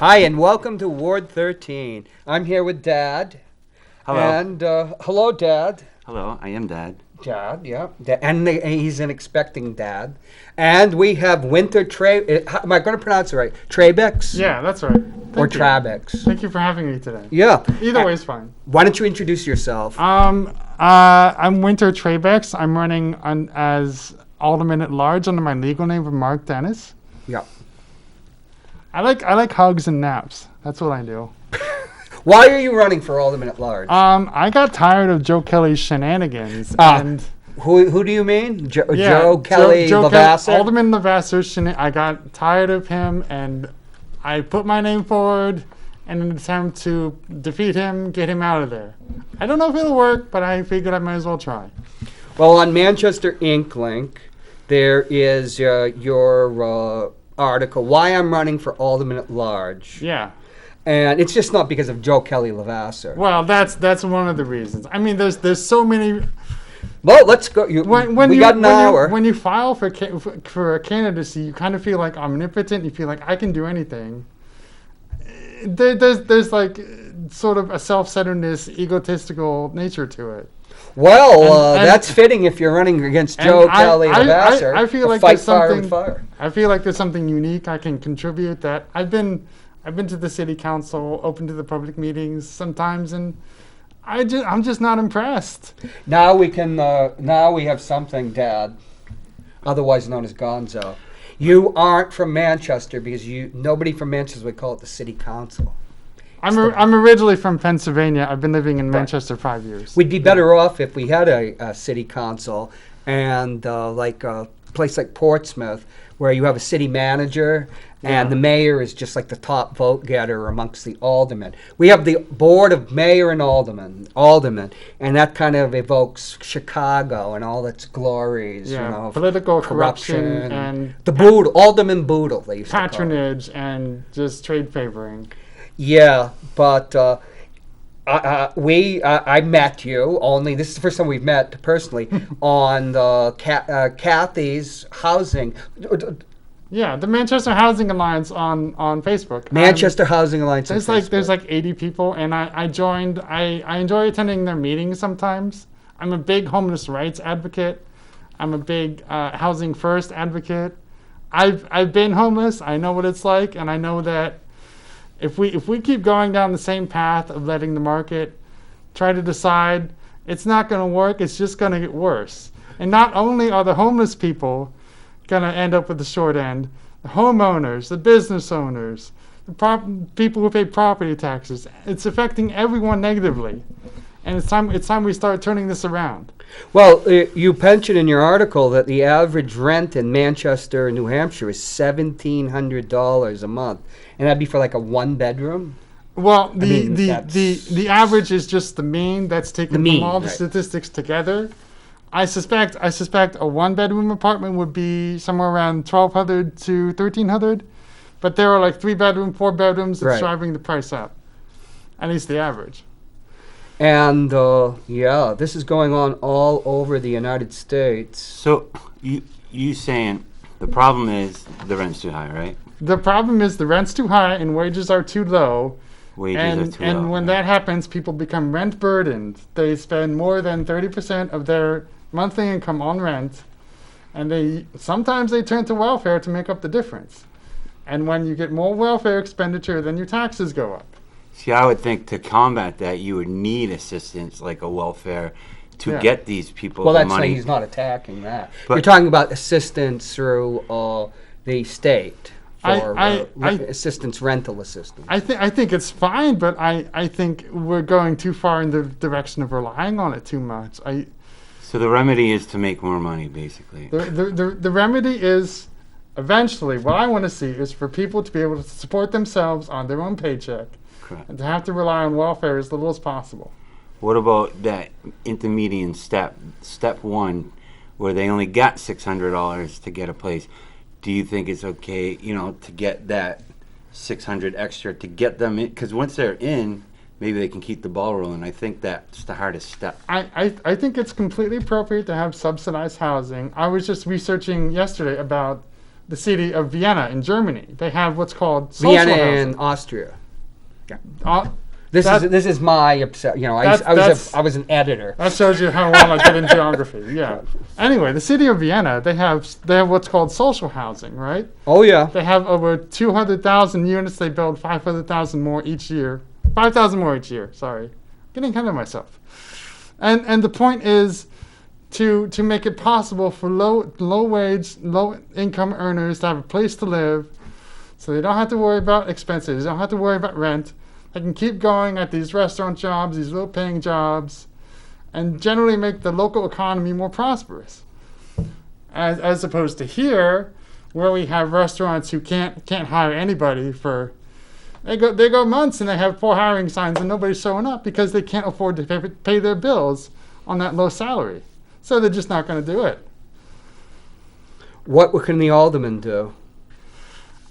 Hi, and welcome to Ward 13. I'm here with Dad. Hello. And hello, Dad. Hello, I am Dad. Dad, yeah. And he's an expecting dad. And we have Winter Trabex. Am I going to pronounce it right? Trabex? Yeah, that's right. Or Thank you. Trabex? Thank you for having me today. Yeah. Either way is fine. Why don't you introduce yourself? I'm Winter Trabex. I'm running as Alderman-at-Large under my legal name of Mark Dennis. Yeah. I like hugs and naps. That's what I do. Why are you running for Alderman-at-Large? I got tired of Joe Kelly's shenanigans. And who do you mean? Joe Kelly Lavasser? Alderman Lavasser. I got tired of him, and I put my name forward in an attempt to defeat him, get him out of there. I don't know if it'll work, but I figured I might as well try. Well, on Manchester Ink Link, there is your article, Why I'm Running for Alderman-at-Large. Yeah. And it's just not because of Joe Kelly Lavasser. Well, that's one of the reasons. I mean, there's so many. Well, let's go. We got an hour. When you file for a candidacy, you kind of feel like omnipotent. You feel like I can do anything. There's like sort of a self-centeredness, egotistical nature to it. Well, that's fitting if you're running against Joe Kelly Lavasser. I feel like fight there's something. Fire. I feel like there's something unique I can contribute. That I've been to the city council, open to the public meetings sometimes, and I'm just not impressed. Now we can. Now we have something, Dad, otherwise known as Gonzo. You aren't from Manchester because nobody from Manchester would call it the city council. I'm originally from Pennsylvania. I've been living in Manchester 5 years. We'd be better off if we had a city council and like a place like Portsmouth where you have a city manager and the mayor is just like the top vote getter amongst the aldermen. We have the board of mayor and aldermen, and that kind of evokes Chicago and all its glories. Yeah, you know, political corruption and the boodle, alderman boodle. They used patronage and just trade favoring. Yeah, but I met you only. This is the first time we've met personally on Kathy's housing. Yeah, the Manchester Housing Alliance on Facebook. Manchester Housing Alliance. There's like 80 people, and I joined. I enjoy attending their meetings sometimes. I'm a big homeless rights advocate. I'm a big housing first advocate. I've been homeless. I know what it's like, and I know that if we keep going down the same path of letting the market try to decide, it's not going to work. It's just going to get worse. And not only are the homeless people going to end up with the short end, the homeowners, the business owners, the people who pay property taxes, it's affecting everyone negatively. And it's time we start turning this around. Well, you mentioned in your article that the average rent in Manchester, New Hampshire, is $1,700 a month, and that'd be for like a one-bedroom. Well, the average is just the mean. That's taken from all the statistics together. I suspect a one-bedroom apartment would be somewhere around $1,200 to $1,300, but there are like 3-bedroom, 4-bedrooms that's driving the price up. At least the average. And this is going on all over the United States. So you saying the problem is the rent's too high, right? The problem is the rent's too high and wages are too low. Are too low. And when that happens, people become rent burdened. They spend more than 30% of their monthly income on rent, and sometimes they turn to welfare to make up the difference. And when you get more welfare expenditure, then your taxes go up. See, I would think to combat that, you would need assistance like a welfare to get these people the money. Well, he's not attacking that. But you're talking about assistance through the state for assistance, rental assistance. I think it's fine, but I think we're going too far in the direction of relying on it too much. So the remedy is to make more money, basically. The remedy is, eventually, what I want to see is for people to be able to support themselves on their own paycheck. Correct. And to have to rely on welfare as little as possible. What about that intermediate step 1, where they only got $600 to get a place? Do you think it's okay, to get that $600 extra to get them in? Because once they're in, maybe they can keep the ball rolling. I think that's the hardest step. I think it's completely appropriate to have subsidized housing. I was just researching yesterday about the city of Vienna in Germany. They have what's called social Vienna housing. in Austria. Uh, This That- is my obsession. You know, That's- I was an editor. That shows you how well I get in geography. Yeah. Anyway, the city of Vienna, they have what's called social housing, right? Oh yeah. They have over 200,000 units. They build 500,000 more each year. 5,000 more each year. Sorry, getting ahead of myself. And the point is to make it possible for low wage, low income earners to have a place to live, so they don't have to worry about expenses. They don't have to worry about rent. They can keep going at these restaurant jobs, these low-paying jobs, and generally make the local economy more prosperous. As opposed to here, where we have restaurants who can't hire anybody for they go months and they have poor hiring signs and nobody's showing up because they can't afford to pay their bills on that low salary. So they're just not going to do it. What can the alderman do?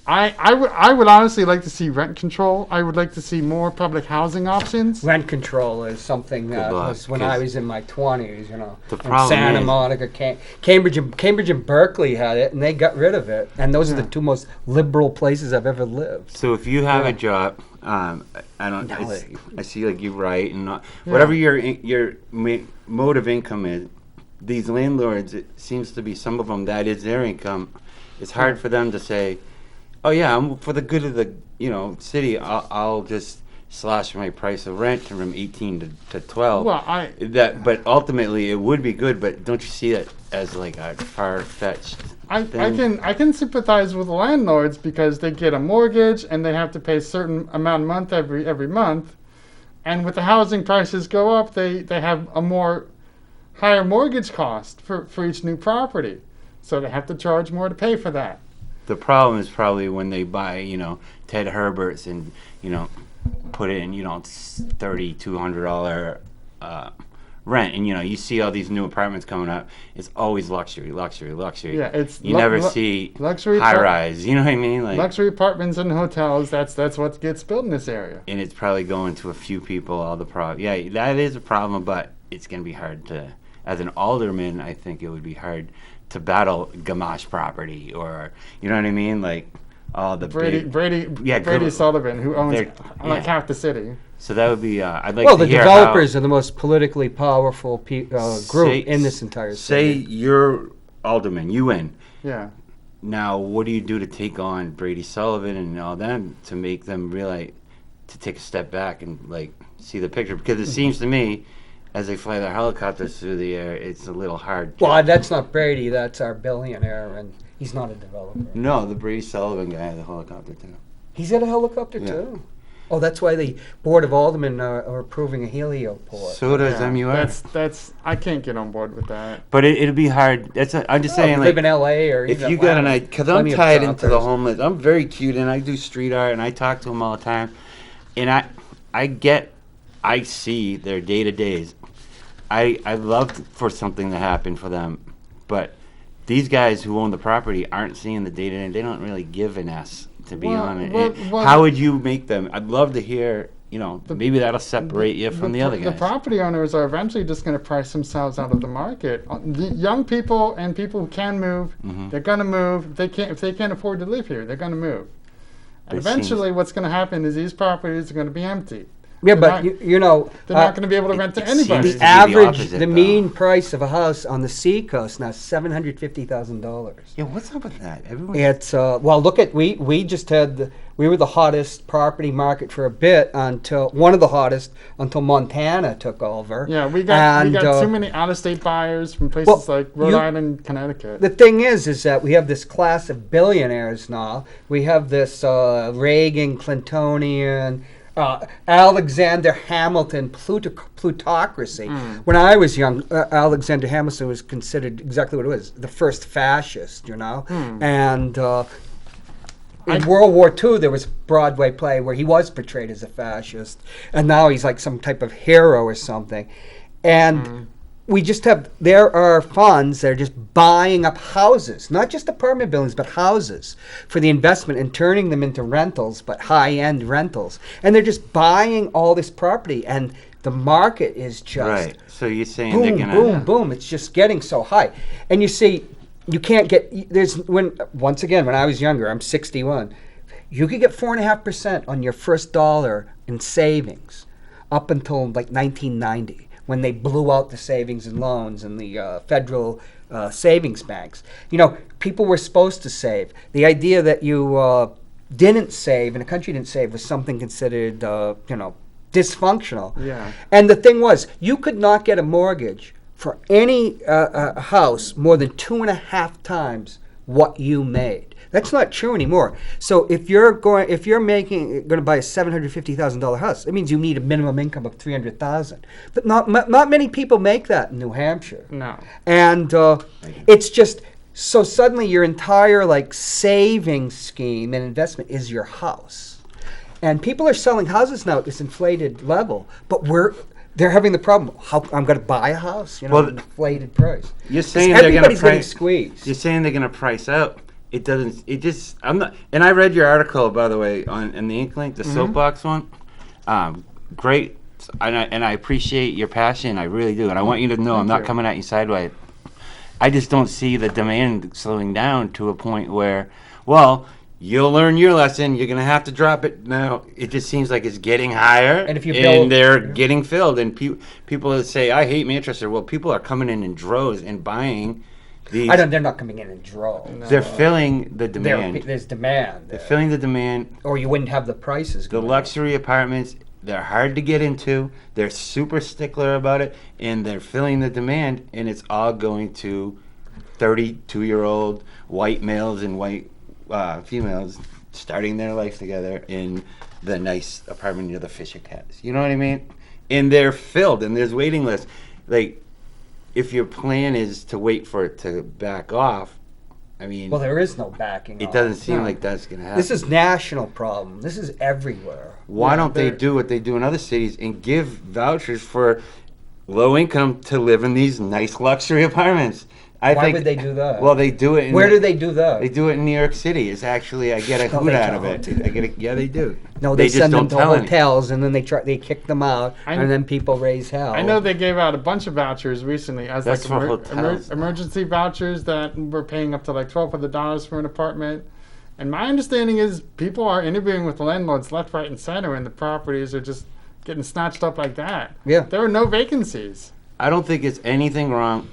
I would honestly like to see rent control. I would like to see more public housing options. Rent control is something that luck, was when I 'cause was in my 20s, you know. the And problem Santa is- Monica, Cambridge and Berkeley had it, and they got rid of it. And those are the two most liberal places I've ever lived. So if you have Yeah. a job, I don't. Now I see like you write and whatever your mode of income is. These landlords, it seems to be some of them that is their income. It's hard for them to say, "Oh yeah, I'm for the good of the city. I'll just slash my price of rent from 18 to 12." Well, but ultimately it would be good. But don't you see it as like a far-fetched thing? I can sympathize with landlords because they get a mortgage and they have to pay a certain amount a month every month, and with the housing prices go up, they have a more higher mortgage cost for each new property, so they have to charge more to pay for that. The problem is probably when they buy, Ted Herbert's and, put in, $3,200 rent. And, you see all these new apartments coming up. It's always luxury, luxury, luxury. Yeah, it's you never see luxury high rise. You know what I mean? Like, luxury apartments and hotels. That's what gets built in this area. and it's probably going to a few people. All the problem. Yeah, that is a problem, but it's going to be hard to. As an alderman, I think it would be hard to battle Gamache property, or you know what I mean, like all the Brady Sullivan, who owns like half the city. So that would be. I'd like Well, to the hear developers are the most politically powerful group Say- in this entire Say city. you're alderman, you win. Yeah. Now, what do you do to take on Brady Sullivan and all them to make them realize to take a step back and like see the picture? Because it seems to me, as they fly their helicopters through the air, it's a little hard. Well, that's not Brady. That's our billionaire, and he's not a developer. No, the Brady Sullivan guy has a helicopter too. He's got a helicopter Yeah. too. Oh, that's why the Board of Aldermen are approving a helioport. So does Yeah, MUR. That's I can't get on board with that. But it'll be hard. I'm just Oh, saying, you like, live in LA or if even you got an Atlanta, idea, because I'm plenty of tied into the shoppers. homeless. I'm very cute, and I do street art, and I talk to them all the time, and I see their day to days. I love for something to happen for them, but these guys who own the property aren't seeing the day to day. They don't really give an S, to be honest. How would you make them? I'd love to hear. Maybe that'll separate you from the other guys. The property owners are eventually just going to price themselves out of the market. The young people and people who can move, they're going to move. If they can't afford to live here, they're going to move. And It eventually, what's going to happen is these properties are going to be empty. Yeah, They're but not- you know, They're not going to be able to rent to it seems anybody. to the be average, opposite, the though. mean price of a house on the seacoast now is $750,000. Yeah, what's up with that? Everyone. It's well, look at we just had we were the hottest property market for a bit until one of the hottest until Montana took over. Yeah, we got too many out-of-state buyers from places like Rhode Island, Connecticut. The thing is that we have this class of billionaires now. We have this Reagan, Clintonian, Alexander Hamilton plutocracy. When I was young, Alexander Hamilton was considered exactly what it was, the first fascist, And in World War II, there was a Broadway play where he was portrayed as a fascist, and now he's like some type of hero or something. And we just there are funds that are just buying up houses, not just apartment buildings, but houses for the investment and turning them into rentals, but high-end rentals. And they're just buying all this property, and the market is just Right. So you're saying boom, they're gonna boom, boom. It's just getting so high. And you see, you can't get, once again, when I was younger, I'm 61, you could get 4.5% on your first dollar in savings up until like 1990, when they blew out the savings and loans and the federal savings banks. You know, people were supposed to save. The idea that you didn't save and the country didn't save was something considered, dysfunctional. Yeah. And the thing was, you could not get a mortgage for any house more than 2.5 times what you made. That's not true anymore. So if you're going to buy a $750,000 house, it means you need a minimum income of $300,000. But not many people make that in New Hampshire. No. And it's just, so suddenly your entire like saving scheme and investment is your house. And people are selling houses now at this inflated level, but they're having the problem. How I'm going to buy a house, inflated price. You're saying they're going to everybody's getting price. squeezed. You're saying they're going to price out. It doesn't. It just. I'm not. And I read your article, by the way, in the Ink Link, the soapbox one. Great, and I appreciate your passion. I really do, and I want you to know I'm not coming at you sideways. I just don't see the demand slowing down to a point where, well, you'll learn your lesson. You're gonna have to drop it now. It just seems like it's getting higher, and if you build, they're getting filled. And people that say I hate Manchester, well, people are coming in droves and buying. They're not coming in droves. No. They're filling the demand. There's demand. They're filling the demand. Or you wouldn't have the prices. The luxury apartments, they're hard to get into. They're super stickler about it, and they're filling the demand, and it's all going to 32-year-old white males and white females starting their life together in the nice apartment near the Fisher Cats. You know what I mean? And they're filled, and there's waiting lists. Like, if your plan is to wait for it to back off, I mean... Well, there is no backing off. It doesn't seem like that's going to happen. This is national problem. This is everywhere. Why don't they do what they do in other cities and give vouchers for low income to live in these nice luxury apartments? Why would they do that? Well, they do it. Where do they do that? They do it in New York City. It's actually, I get a hoot out of it. Yeah, they do. No, they send them to hotels, and then they kick them out, and then people raise hell. I know they gave out a bunch of vouchers recently as That's emergency vouchers that were paying up to like $1,200 for an apartment. And my understanding is people are interviewing with landlords left, right, and center, and the properties are just getting snatched up like that. Yeah. There are no vacancies. I don't think it's anything wrong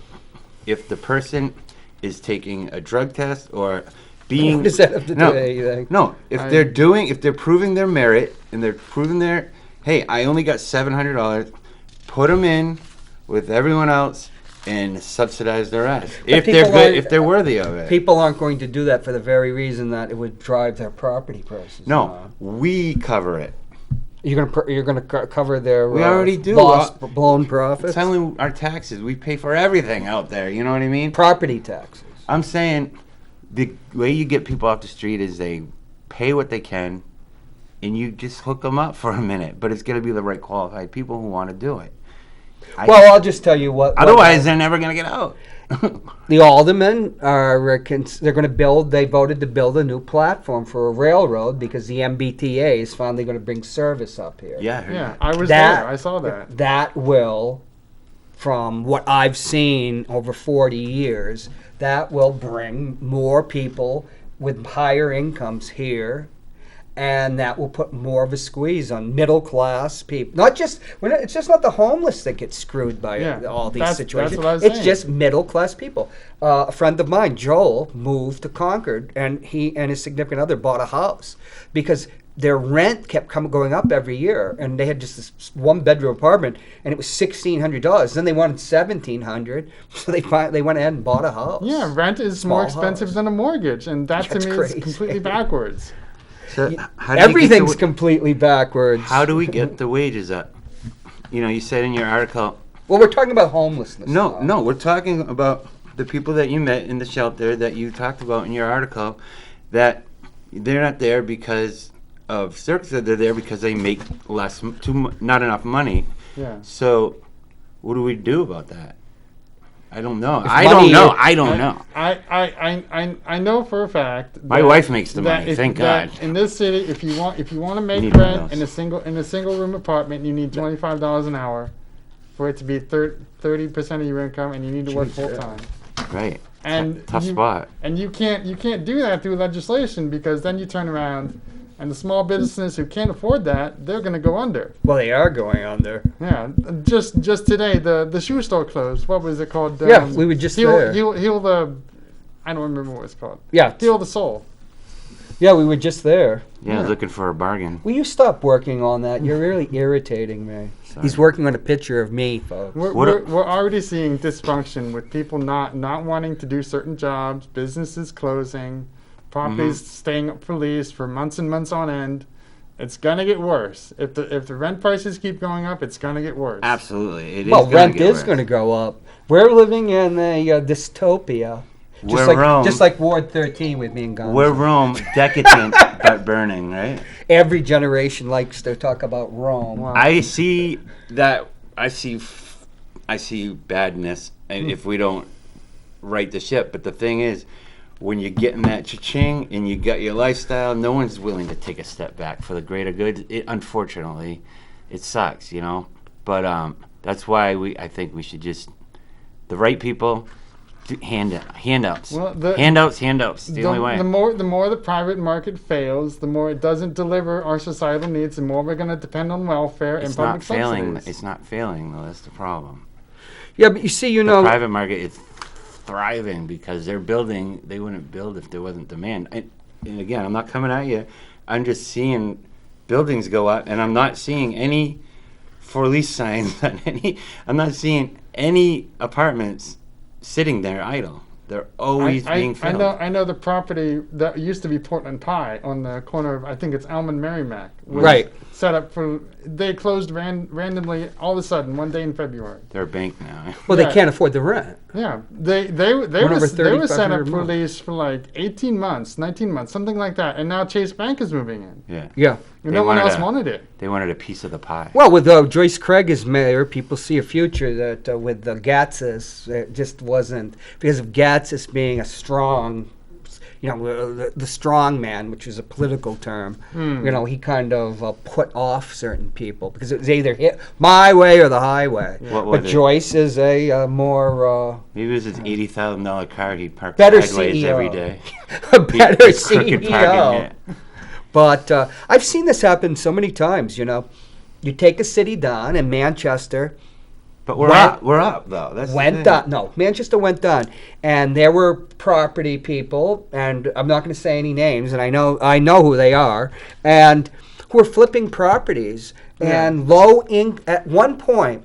if the person is taking a drug test or being... What does that have to do with anything? No, if they're proving their merit and they're proving their, hey, I only got $700, put them in with everyone else and subsidize their ass. If they're good, if they're worthy of it. People aren't going to do that for the very reason that it would drive their property prices. No, we cover it. You're gonna cover their we already do blown profits. It's only our taxes. We pay for everything out there. You know what I mean? Property taxes. I'm saying the way you get people off the street is they pay what they can, and you just hook them up for a minute. But it's going to be the right qualified people who want to do it. I'll just tell you what. Otherwise, they're never going to get out. The aldermen they're going to build. They voted to build a new platform for a railroad because the MBTA is finally going to bring service up here. Yeah, I was there. I saw that. That will, from what I've seen over 40 years, that will bring more people with higher incomes here. And that will put more of a squeeze on middle class people. It's just not the homeless that get screwed by all these situations. That's what I was saying. It's saying. just middle class people. A friend of mine, Joel, moved to Concord, and he and his significant other bought a house because their rent kept going up every year, and they had just this 1-bedroom apartment, and it was $1,600. Then they wanted $1,700, so they went ahead and bought a house. Yeah, rent is more expensive than a mortgage, and that to me is completely backwards. So everything's completely backwards. How do we get the wages up? You said in your article. Well, we're talking about homelessness. No, we're talking about the people that you met in the shelter that you talked about in your article, that they're not there because of circumstances. They're there because they make not enough money. Yeah. So, what do we do about that? I don't know. I don't know. I know for a fact. My wife makes the money. Thank God. In this city, if you want to make rent in a single room apartment, you need $25 an hour for it to be 30% of your income, and you need to work full time. Right. And Tough spot. And you can't do that through legislation, because then you turn around and the small businesses who can't afford that, they're going to go under. Well, they are going under. Yeah, just today the shoe store closed. What was it called? Yeah, we were just there. Heal the, I don't remember what it's called. Yeah. Heal the Soul. Yeah, we were just there. Yeah, looking for a bargain. Will you stop working on that? You're really irritating me. Sorry. He's working on a picture of me, folks. We're already seeing dysfunction with people not wanting to do certain jobs, businesses closing, properties staying up for lease for months and months on end. It's gonna get worse. If the rent prices keep going up, it's gonna get worse. Absolutely, it is. Well, gonna rent get is worse. going to go up. We're living in a dystopia. Just like Ward 13 with me and Gonzo. We're Rome, decadent but burning, right? Every generation likes to talk about Rome. Wow. I see that. I see badness, and if we don't right the ship. But the thing is, when you're getting that cha-ching and you got your lifestyle, no one's willing to take a step back for the greater good. Unfortunately, it sucks, you know. But that's why I think we should just, the right people, do handouts. Well, handouts. The only way. The more the private market fails, the more it doesn't deliver our societal needs, the more we're going to depend on welfare and public subsidies. It's not failing, though. That's the problem. Yeah, but you see, The private market is thriving because they're building. They wouldn't build if there wasn't demand. And again, I'm not coming at you. I'm just seeing buildings go up, and I'm not seeing any for lease signs on any. I'm not seeing any apartments sitting there idle. They're always being filled. I know the property that used to be Portland Pie on the corner of, I think it's Elm and Merrimack. Was Right. Set up for, they closed randomly all of a sudden one day in February. They're a bank now. Well, Yeah. they can't afford the rent. Yeah, they were over set up 3,500 for months. lease for like 18 months, 19 months, something like that. And now Chase Bank is moving in. Yeah. Yeah. And They no one wanted else a- wanted it. They wanted a piece of the pie. Well, with Joyce Craig as mayor, people see a future that with the Gatsis, it just wasn't, because of Gatsis being a strong, the strong man, which is a political term, he kind of put off certain people because it was either my way or the highway. What was But it? Joyce is a more Maybe it was his $80,000 car he'd park Better sideways CEO. every day. a better Crooked parking, CEO. yeah. But I've seen this happen so many times. You take a city down in Manchester. But we're Went- up. We're up though. That's the Went thing. down. No, Manchester went down, and there were property people, and I'm not going to say any names, and I know who they are, and who are flipping properties and at one point.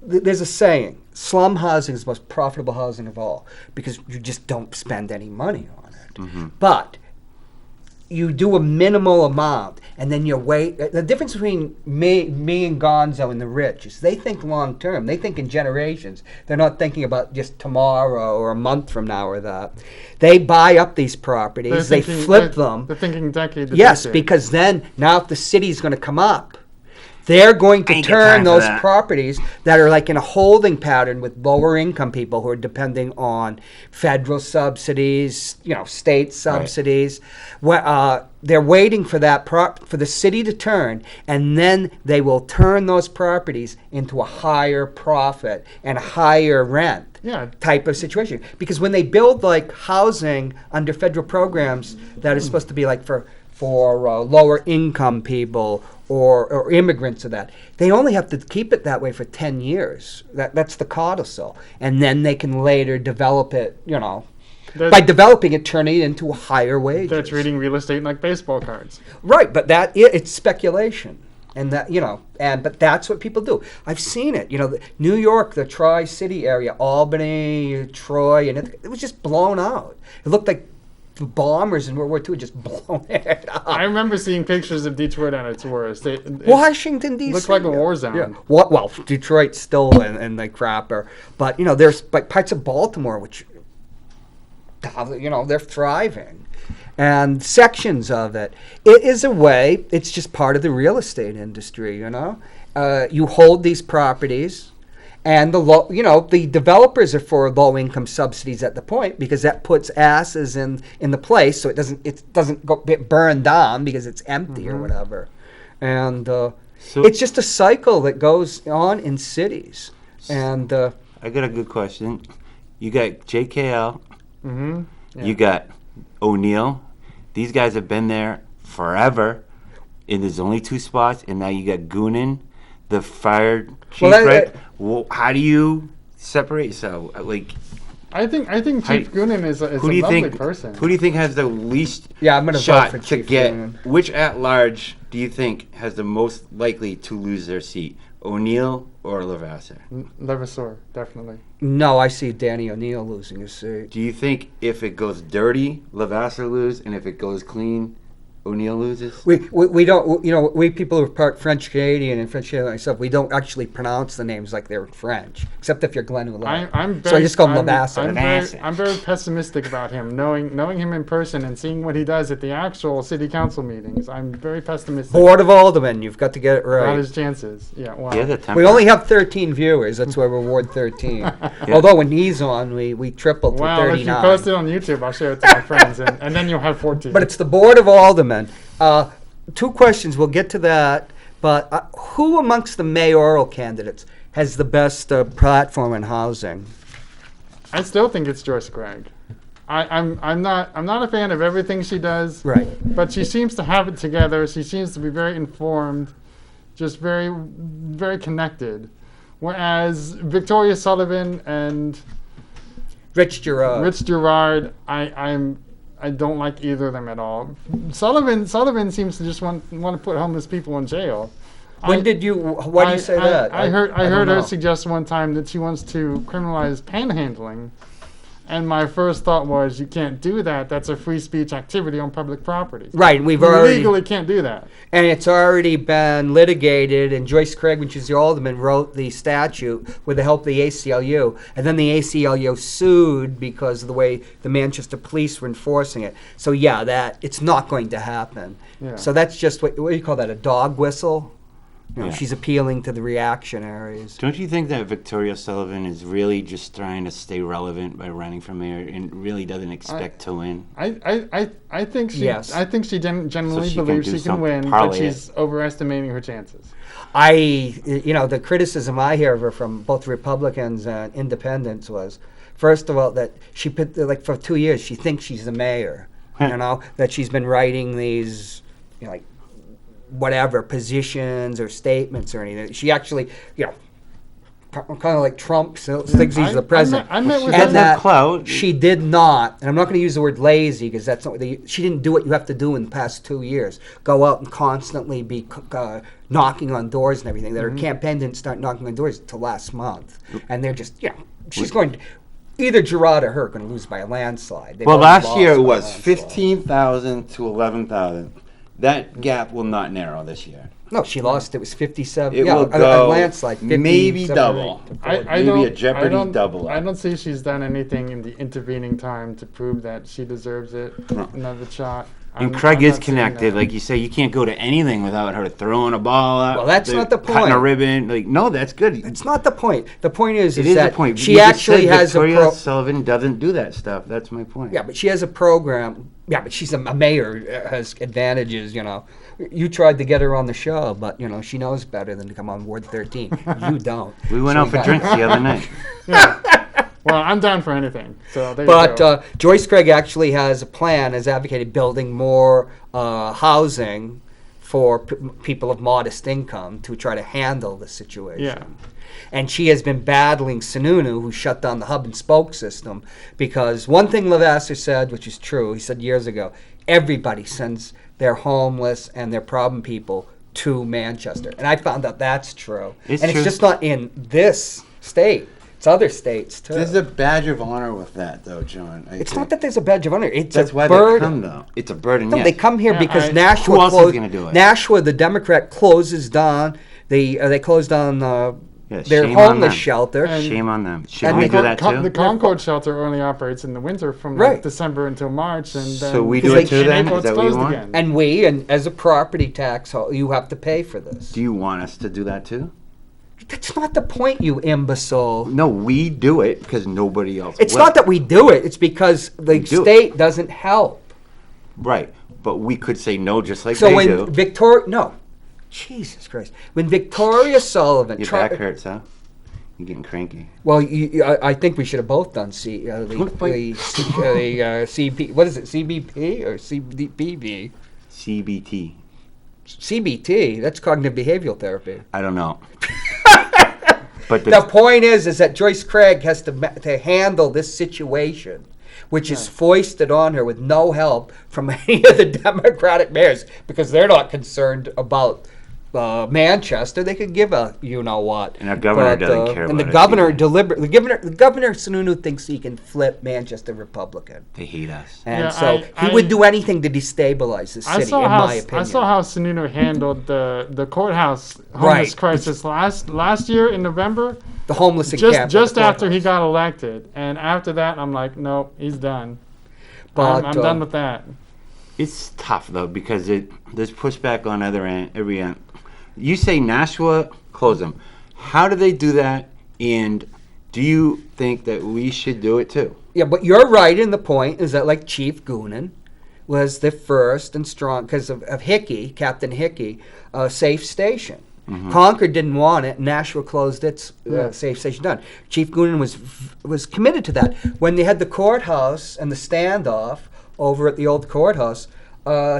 There's a saying: slum housing is the most profitable housing of all because you just don't spend any money on it, but you do a minimal amount, and then you wait. The difference between me and Gonzo and the rich is they think long term. They think in generations. They're not thinking about just tomorrow or a month from now or that. They buy up these properties. They flip them. They're thinking decade to Yes, decade. because then now if the city's going to come up, they're going to Ain't got turn time for those that. properties that are like in a holding pattern with lower income people who are depending on federal subsidies, state subsidies. They're waiting for that for the city to turn, and then they will turn those properties into a higher profit and a higher rent type of situation. Because when they build like housing under federal programs that is supposed to be like for lower income people or immigrants or that, they only have to keep it that way for 10 years. That's the codicil. And then they can later develop it, by developing it, turning it into a higher wage. They're treating real estate like baseball cards. Right, but it's speculation. And but that's what people do. I've seen it. New York, the Tri-City area, Albany, Troy, and it was just blown out. It looked like the bombers in World War II just blown it up. I remember seeing pictures of Detroit at its worst. Washington, D.C. looked like a war zone. Yeah. Well, Detroit's still in the crapper. But, there's like parts of Baltimore which, they're thriving. And sections of it. It is a way, it's just part of the real estate industry, You hold these properties. And the developers are for low-income subsidies at the point because that puts asses in the place, so it doesn't get burned down because it's empty or whatever. And it's just a cycle that goes on in cities. And I got a good question. You got JKL. Mm-hmm. Yeah. You got O'Neill. These guys have been there forever, and there's only 2 spots. And now you got Goonan, the fire chief. Right? Well, how do you separate yourself? Like, I think Chief Goonan is a lovely person. Who do you think has the least I'm gonna shot vote for to Chief get? Goonan. Which at-large do you think has the most likely to lose their seat, O'Neill or Levasseur? Levasseur, definitely. No, I see Danny O'Neill losing his seat. Do you think if it goes dirty, Levasseur loses, and if it goes clean, O'Neill loses? We don't, we people who are part French Canadian and French Canadian myself, we don't actually pronounce the names like they're French, except if you're Glenn Ouellette. So I just call him Levasseur. I'm very pessimistic about him. Knowing him in person and seeing what he does at the actual city council meetings, I'm very pessimistic. Board of Aldermen, you've got to get it right. About his chances. Yeah, well. We only have 13 viewers, that's why we're Ward 13. Although when he's on, we tripled to 39. Well, if you post it on YouTube, I'll share it to my friends, and then you'll have 14. But it's the Board of Aldermen. 2 questions, we'll get to that. But who amongst the mayoral candidates has the best platform in housing? I still think it's Joyce Gregg. I'm not a fan of everything she does. Right. But she seems to have it together. She seems to be very informed, just very, very connected. Whereas Victoria Sullivan and Rich Gerard, I don't like either of them at all. Sullivan seems to just want to put homeless people in jail. Why do you say that? I heard her suggest one time that she wants to criminalize panhandling. And my first thought was, you can't do that. That's a free speech activity on public property. Right, you legally can't do that. And it's already been litigated, and Joyce Craig, when she was the alderman, wrote the statute with the help of the ACLU, and then the ACLU sued because of the way the Manchester police were enforcing it. So yeah, it's not going to happen. Yeah. So that's just, what do you call that, a dog whistle? Yeah. She's appealing to the reactionaries. Don't you think that Victoria Sullivan is really just trying to stay relevant by running for mayor and really doesn't expect to win? I think she Yes. I think she genuinely believes she can win, but she's overestimating her chances. The criticism I hear of her from both Republicans and independents was, first of all, that she put, like, for 2 years, she thinks she's the mayor. That she's been writing these, like, whatever positions or statements or anything. She actually, kind of like Trump thinks he's the president. I met with and that clout. She did not, and I'm not going to use the word lazy because that's not what she didn't do what you have to do in the past 2 years. Go out and constantly be knocking on doors and everything. That her campaign didn't start knocking on doors until last month, and they're just she's going to. Either Gerard or her are going to lose by a landslide. Well, last year it was 15,000 to 11,000. That gap will not narrow this year. No, she lost. It was 57. It will go a landslide. 50, maybe double. Maybe a Jeopardy double. I don't see she's done anything in the intervening time to prove that she deserves it. Another shot. And Craig is connected, like you say. You can't go to anything without her throwing a ball out. Well, that's not the point. Cutting a ribbon, no, that's good. It's not the point. The point is that the point. She actually has Victoria Sullivan doesn't do that stuff. That's my point. Yeah, but she has a program. Yeah, but she's a mayor, has advantages. You tried to get her on the show, but she knows better than to come on Ward 13. You don't. We went out for drinks the other night. Yeah. Well, I'm down for anything. So there you go. Joyce Craig actually has a plan, has advocated building more housing for people of modest income to try to handle the situation. Yeah. And she has been battling Sununu, who shut down the hub and spoke system, because one thing Levasseur said, which is true, he said years ago, everybody sends their homeless and their problem people to Manchester. And I found out that's true. It's just not in this state. It's other states, too. There's a badge of honor with that, though, John. It's not that there's a badge of honor. That's why they come, though. It's a burden, No, yes. they come here because Nashua Who else is going to do it? Nashua, the Democrat, closes down. They closed down their homeless shelter. Shame on them. Should we do that, too? The Concord shelter only operates in the winter from December until March. And then so we do it, too, then? Is that what you want? Again. And as a property tax, you have to pay for this. Do you want us to do that, too? That's not the point, you imbecile. No, we do it because nobody else It's will. not that we do it. It's because the state doesn't help. Right. But we could say no just like so they when do. Jesus Christ. When Victoria Sullivan... Your back hurts, huh? You're getting cranky. Well, I think we should have both done CP. What is it? CBP or CBP? CBT. CBT. That's cognitive behavioral therapy. I don't know. But The point is that Joyce Craig has to handle this situation, which is foisted on her with no help from any of the Democratic mayors, because they're not concerned about Manchester. They could give a what. And our governor doesn't care and about the it governor either. the governor Sununu thinks he can flip Manchester Republican, They hate us. and he would do anything to destabilize the city. My opinion. I saw how Sununu handled the courthouse homeless crisis last year in November. The homeless encampment. Just after he got elected, and after that, I'm like, nope, he's done. But, I'm done with that. It's tough though because there's pushback on every end. You say Nashua, close them. How do they do that? And do you think that we should do it too? Yeah, but you're right in the point is that like Chief Goonan was the first and strong because of Hickey, Captain Hickey, safe station. Mm-hmm. Concord didn't want it. Nashua closed its safe station down. Chief Goonan was committed to that. When they had the courthouse and the standoff over at the old courthouse,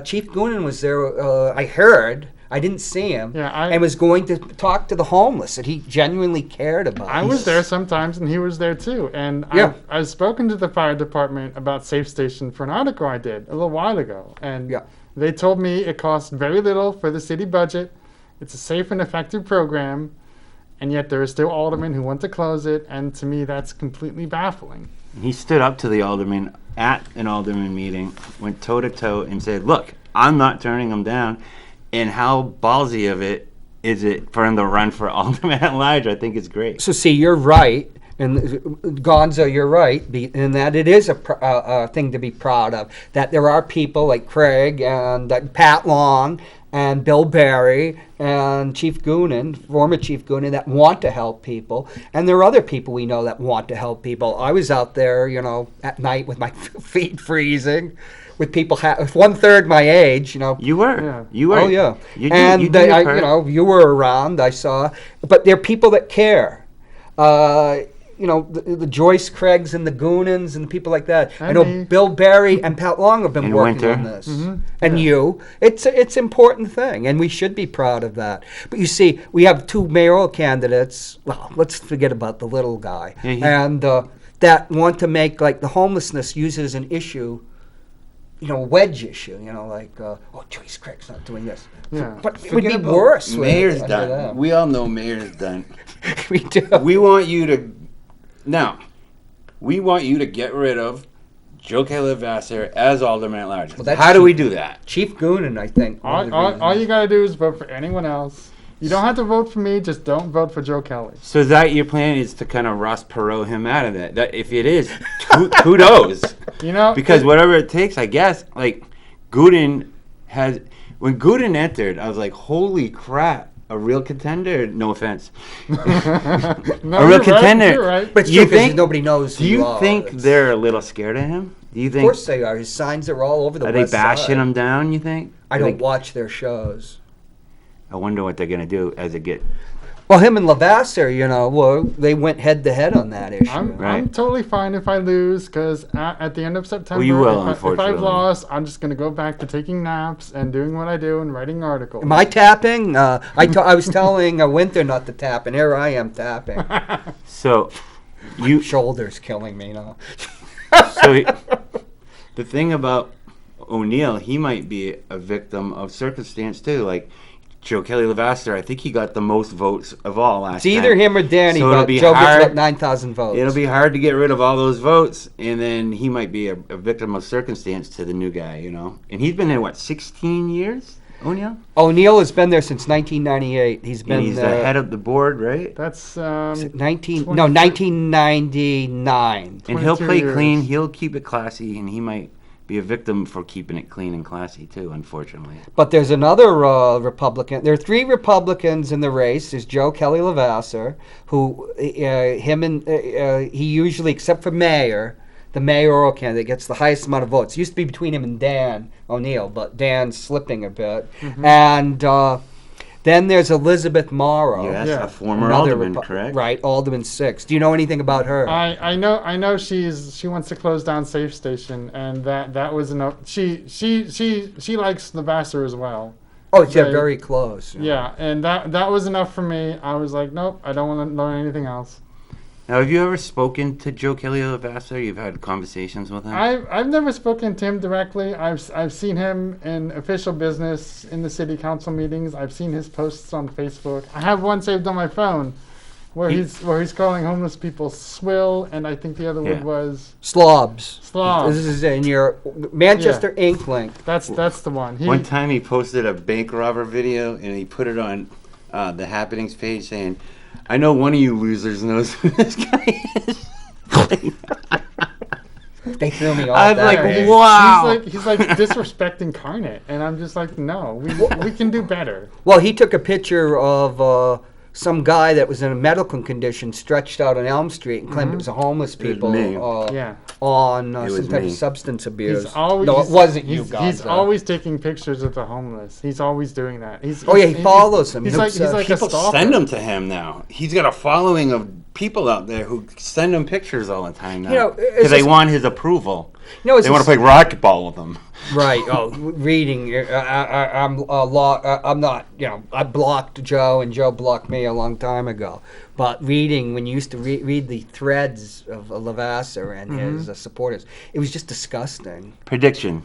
Chief Goonan was there. I heard. I didn't see him. And was going to talk to the homeless that he genuinely cared about. I was there sometimes, and he was there too. And I've spoken to the fire department about Safe Station for an article I did a little while ago. And they told me it costs very little for the city budget. It's a safe and effective program. And yet there are still aldermen who want to close it. And to me, that's completely baffling. He stood up to the alderman at an alderman meeting, went toe-to-toe and said, look, I'm not turning them down. And how ballsy of it is it for him to run for Alderman-at-Large? I think it's great. So see, you're right. And Gonzo, you're right, in that it is a thing to be proud of. That there are people like Craig and Pat Long and Bill Barry and Chief Goonan, former Chief Goonan, that want to help people. And there are other people we know that want to help people. I was out there, at night with my feet freezing, with people 1/3 my age, You were. Yeah. You were. Oh yeah. You were around. I saw. But there are people that care. The Joyce Craigs and the Goonans and people like that. I know Bill Barry and Pat Long have been working on this. Mm-hmm. And it's an important thing, and we should be proud of that. But you see, we have two mayoral candidates. Well, let's forget about the little guy, and that want to make like the homelessness used as an issue. A wedge issue, Joyce Craig's not doing this. Yeah. But it would be worse. Mayor's done. We all know Mayor's done. We do. We want you to get rid of Joe Vassar as Alderman-at-Large. Well, how do we do that? Chief Goonan, I think. All you got to do is vote for anyone else. You don't have to vote for me, just don't vote for Joe Kelly. So is that your plan, is to kind of Ross Perot him out of that? That if it is, kudos. Because whatever it takes, I guess, like when Gooden entered, I was like, holy crap, a real contender, no offense. A real contender. You're right. But you think nobody knows who you think they're a little scared of him? Do you think? Of course they are. His signs are all over the west side. Are they bashing him down, you think? I don't watch their shows. I wonder what they're going to do as it get. Well, him and Levasseur, they went head to head on that issue. I'm totally fine if I lose, because at the end of September, you will, if I've lost, I'm just going to go back to taking naps and doing what I do and writing articles. Am I tapping? I was telling Winter not to tap, and here I am tapping. So, my shoulder's killing me now. So, the thing about O'Neill, he might be a victim of circumstance too. Like Joe Levasseur, I think he got the most votes of all last time. It's either him or Danny, so but Joe gets about 9,000 votes. It'll be hard to get rid of all those votes, and then he might be a victim of circumstance to the new guy, And he's been there, 16 years, O'Neill? O'Neill has been there since 1998. He's the head of the board, right? That's 1999. And he'll play clean, he'll keep it classy, and he might be a victim for keeping it clean and classy too, unfortunately. But there's another Republican. There are three Republicans in the race. There's Joe Levasseur, who he usually, except for mayor, the mayoral candidate gets the highest amount of votes. It used to be between him and Dan O'Neill, but Dan's slipping a bit. Mm-hmm. And Then there's Elizabeth Morrow. Yes, Yeah. a former another alderman, Repu- correct? Right, Alderman 6. Do you know anything about her? I know she wants to close down Safe Station, and that was enough. She likes the Vassar as well. Oh, yeah, They- very close. Yeah, and that was enough for me. I was like, nope, I don't want to learn anything else. Now, have you ever spoken to Joe Kelly of the Vassar? You've had conversations with him? I've never spoken to him directly. I've seen him in official business in the city council meetings. I've seen his posts on Facebook. I have one saved on my phone where he's calling homeless people swill, and I think the other Yeah. word was Slobs. slob. This is in your Manchester Ink link. That's the one. One time he posted a bank robber video and he put it on the happenings page saying, I know one of you losers knows who this guy is. They threw me off. I was that like, day. wow. He's like disrespect incarnate, and I'm just like, no, we can do better. Well, he took a picture of some guy that was in a medical condition stretched out on Elm Street and claimed it was a homeless was people me. Yeah. on It was some type me. of substance abuse. He's always, no, it wasn't you, He's Gonzo. always taking pictures of the homeless. He's always doing that. He follows them. He's He's like a People stalker. send them to him now. He's got a following of people out there who send him pictures all the time now. You know, it's Because they just- want his approval. You know, it's They want to just- play racquetball with him. Right. Oh, reading. I'm not. You know, I blocked Joe, and Joe blocked me a long time ago. But reading, when you used to read the threads of Lavasser and his supporters, it was just disgusting. Prediction.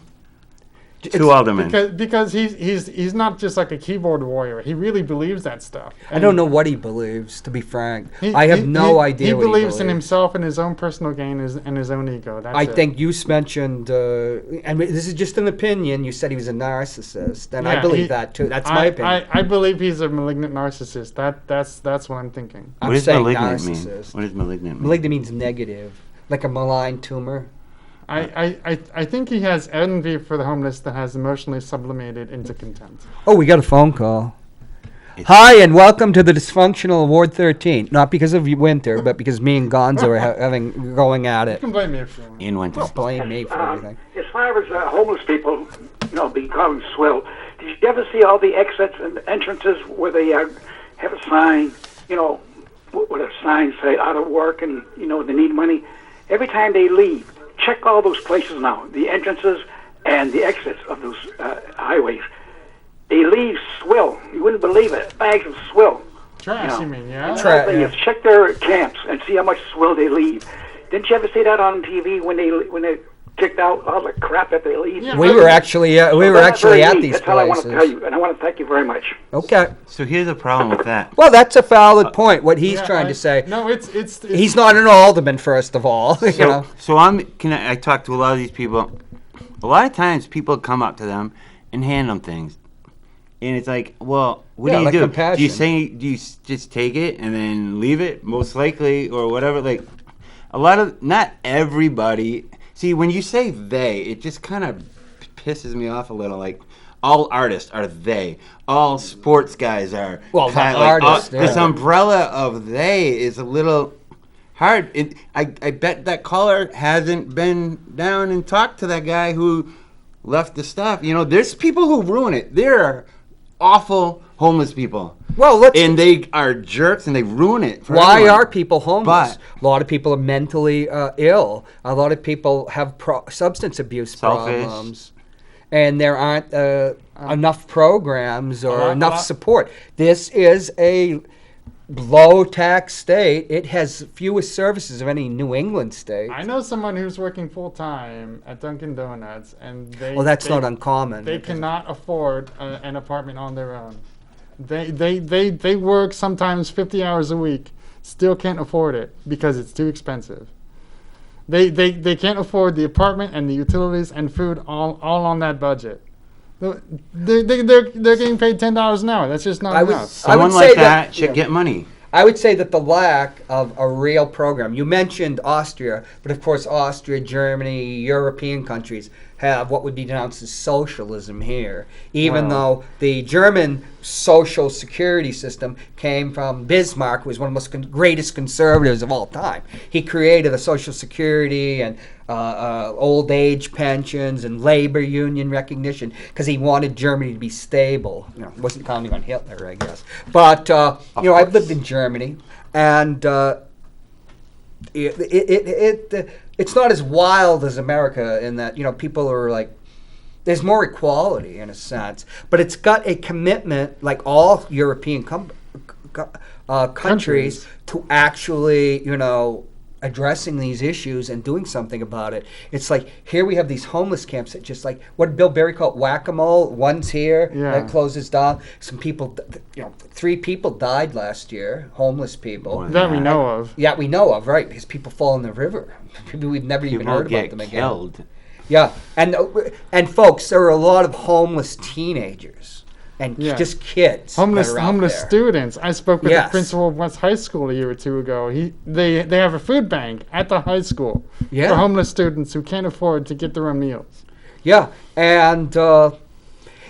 It's- Two aldermen. Because he's not just like a keyboard warrior. He really believes that stuff. I don't know what he believes, to be frank. He- I have he- no he- idea He what believes in believes. himself and his own personal gain and his own ego. That's I it. think you mentioned, and this is just an opinion, you said he was a narcissist, and I Yeah, believe he- that too. That's my opinion. I believe he's a malignant narcissist. That's what I'm thinking. I'm What does saying malignant mean? narcissist. What does malignant mean? Malignant means negative, like a malign tumor. I think he has envy for the homeless that has emotionally sublimated into contempt. Oh, we got a phone call. It's- Hi, and welcome to the dysfunctional Ward 13. Not because of Winter, but because me and Gonzo are having going at You it. can blame me if you want. In winter. Don't blame me for everything. As far as homeless people, being called swill, did you ever see all the exits and entrances where they have a sign, with a sign say out of work and, they need money? Every time they leave, check all those places now, the entrances and the exits of those highways. They leave swill. You wouldn't believe it. Bags of swill. Trash, you mean, yeah? Tra- Another thing yeah. is check their camps and see how much swill they leave. Didn't you ever see that on TV when they kicked out all the crap that they leave? Yeah. We were actually at these That's all I want to tell places. you, and I want to thank you very much. Okay. So here's the problem with that. Well, that's a valid point. What he's Yeah, trying to say. No, it's He's not an alderman, first of all. you know. So I talk to a lot of these people. A lot of times people come up to them and hand them things. And it's like, well, what Yeah, do you like do? compassion. Do you just take it and then leave it, most likely, or whatever? Like, not everybody. See, when you say they, it just kind of pisses me off a little. Like, all artists are they. All sports guys are. Well, kinda not like, artists, this yeah. umbrella of they is a little hard. I bet that caller hasn't been down and talked to that guy who left the stuff. There's people who ruin it. There are awful homeless people. Well, let's. And they are jerks and they ruin it for Why everyone. are people homeless? But- A lot of people are mentally ill. A lot of people have substance abuse Selfish. problems. And there aren't enough programs or enough support. This is a low tax state. It has fewest services of any New England state. I know someone who's working full time at Dunkin' Donuts, and Well, that's not uncommon. They cannot afford an apartment on their own. They work sometimes 50 hours a week, still can't afford it because it's too expensive. They can't afford the apartment and the utilities and food all on that budget. They're getting paid $10 an hour. That's just not enough. Someone say like that- that should get money. I would say that the lack of a real program. You mentioned Austria, but of course Austria, Germany, European countries have what would be denounced as socialism here. Even though the German social security system came from Bismarck, who was one of the most greatest conservatives of all time. He created a social security and old age pensions and labor union recognition because he wanted Germany to be stable. Wasn't counting on Hitler, I guess. But I've lived in Germany, and it's not as wild as America in that people are like. There's more equality in a sense, but it's got a commitment, like all European countries, to actually, addressing these issues and doing something about it. It's like here we have these homeless camps that just like what did Bill Berry call it, whack-a-mole. One's here, that closes down. Some people, 3 people died last year, homeless people. That we know of. Yeah, we know of, right? Because people fall in the river. People we've never even heard about them again. Killed. Yeah, and folks, there are a lot of homeless teenagers and just kids. Homeless students. I spoke with the principal of West High School a year or 2 ago. They have a food bank at the high school for homeless students who can't afford to get their own meals. Yeah, and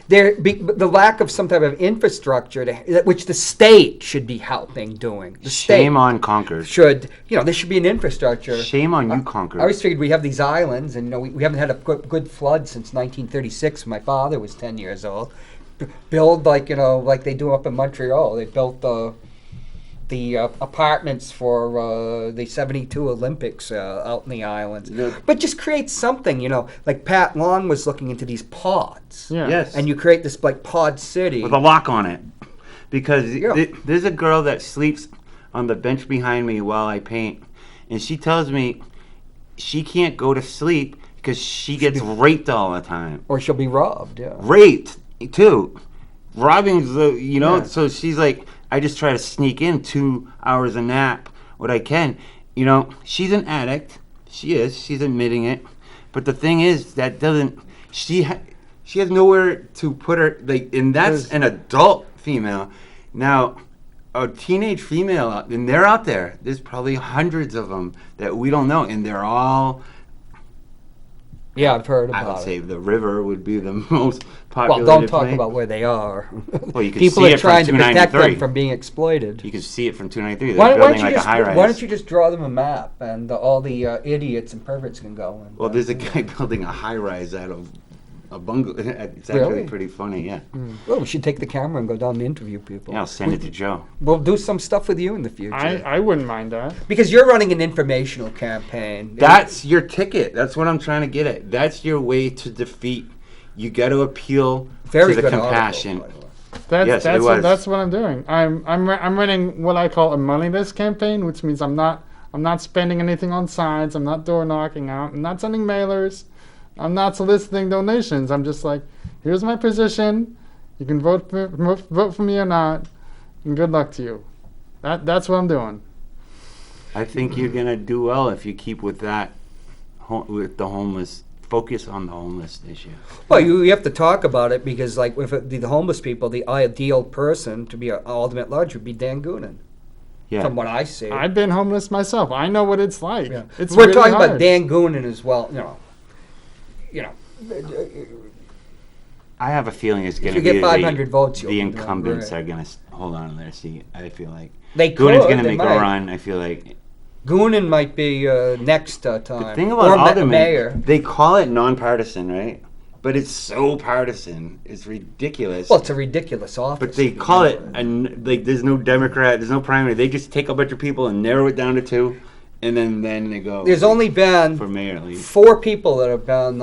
the lack of some type of infrastructure, which the state should be helping doing. Shame on Concord. There should be an infrastructure. Shame on you, Concord. I always figured we have these islands, and we haven't had a good flood since 1936 when my father was 10 years old. Build like they do up in Montreal. They built the apartments for the 72 Olympics out in the islands. But just create something, like Pat Long was looking into these pods. Yeah. Yes. And you create this like pod city. With a lock on it. Because there's a girl that sleeps on the bench behind me while I paint. And she tells me she can't go to sleep because she gets raped all the time. Or she'll be robbed, Raped, too. Robbing's so she's like, I just try to sneak in 2 hours a nap, what I can. She's an addict. She's admitting it. But the thing is, that doesn't, she has nowhere to put her, and that's an adult female. Now, a teenage female, and they're out there. There's probably hundreds of them that we don't know, and they're all... Yeah, I've heard about it. I would say the river would be the most popular. Well, don't talk about where they are. Well, you can People see are it trying from to protect 293. them from being exploited. You can see it from 293. They're building like a high-rise. Why don't you just draw them a map, and all the idiots and perverts can go? Well, there's a guy building a high-rise out of a bungalow. It's actually pretty funny, yeah. Well, we should take the camera and go down and interview people. Yeah, I'll send it to Joe. We'll do some stuff with you in the future. I wouldn't mind that. Because you're running an informational campaign. That's your ticket. That's what I'm trying to get at. That's your way to defeat. You got to appeal to the compassion. Article, that's what I'm doing. I'm running what I call a moneyless campaign, which means I'm not spending anything on signs. I'm not door knocking out. I'm not sending mailers. I'm not soliciting donations. I'm just like, here's my position. You can vote for me or not, and good luck to you. That's what I'm doing. I think you're gonna do well if you keep with that, with the homeless. Focus on the homeless issue. Well, you have to talk about it because, like, with the homeless people, the ideal person to be an Alderman-at-Large would be Dan Goonan. Yeah. From what I see. I've been homeless myself. I know what it's like. Yeah. It's We're really talking hard. about Dan Goonan as well. I have a feeling it's going to you be get 500 votes, the you'll be incumbents great. are going to hold on in their seat. I feel like They Goonan's could, going to they make might. a run. I feel like Goonan might be next time. the thing about or Alderman, mayor. they call it nonpartisan, right? But it's so partisan. It's ridiculous. Well, it's a ridiculous office. But they call it, and like, there's no Democrat, there's no primary. They just take a bunch of people and narrow it down to 2, and then they go. There's only been for mayor, at least 4 people that have been